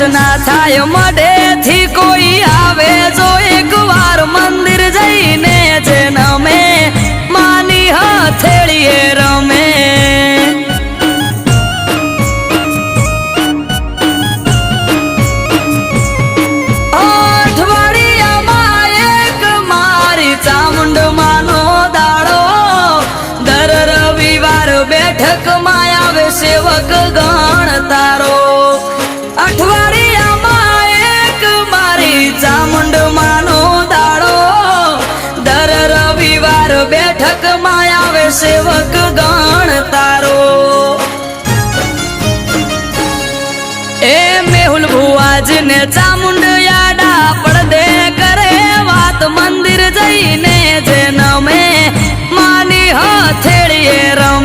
દર્શના થાય મઢે થી કોઈ આવે જો એક વાર મંદિર જઈને જે નમે માની હથેળીએ રમે અઠવાડિયામાં એક મારી ચામુંડ માનો દાડો દર રવિવાર બેઠકમાં આવે સેવક ગણ તારો અઠવાડિયામાં એક મારી ચામુંડ માનો દાડો દર રવિવાર બેઠકમાં આવે સેવક ગણ તારો એ મેહુલ ભુવાજને ચામુંડ યાડા પડદે કરે વાત મંદિર જઈને જે નમે માની હથેળીએ રમ